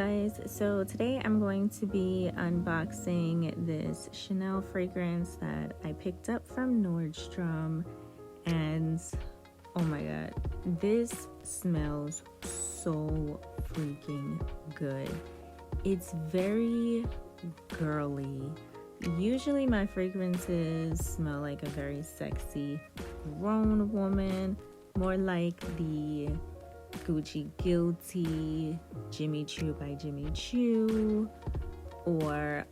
guys, so today I'm going to be unboxing this Chanel fragrance that I picked up from Nordstrom, and oh my god, this smells so freaking good. It's very girly. Usually my fragrances smell like a very sexy grown woman, more like the Gucci Guilty, Jimmy Choo by Jimmy Choo, or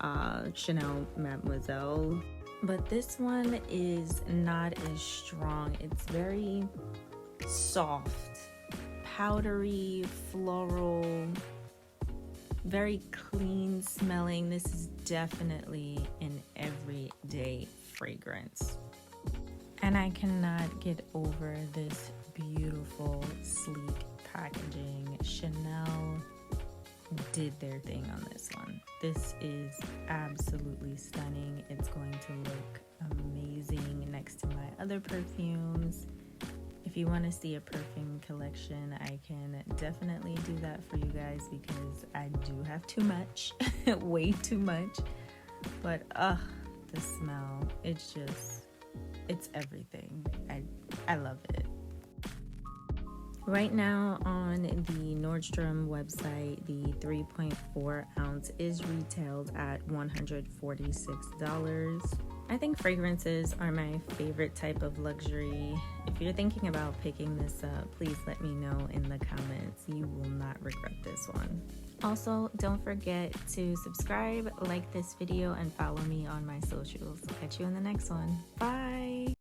Chanel Mademoiselle. But this one is not as strong. It's very soft, powdery, floral, very clean smelling. This is definitely an everyday fragrance. And I cannot get over this beautiful, sleek packaging. Chanel did their thing on this one. This is absolutely stunning. It's going to look amazing next to my other perfumes. If you want to see a perfume collection, I can definitely do that for you guys because I do have too much, way too much. But the smell, it's everything. I love it. Right now on the Nordstrom website, the 3.4 ounce is retailed at $146. I think fragrances are my favorite type of luxury. If you're thinking about picking this up, please let me know in the comments. You will not regret this one. Also, don't forget to subscribe, like this video, and follow me on my socials. Catch you in the next one. Bye!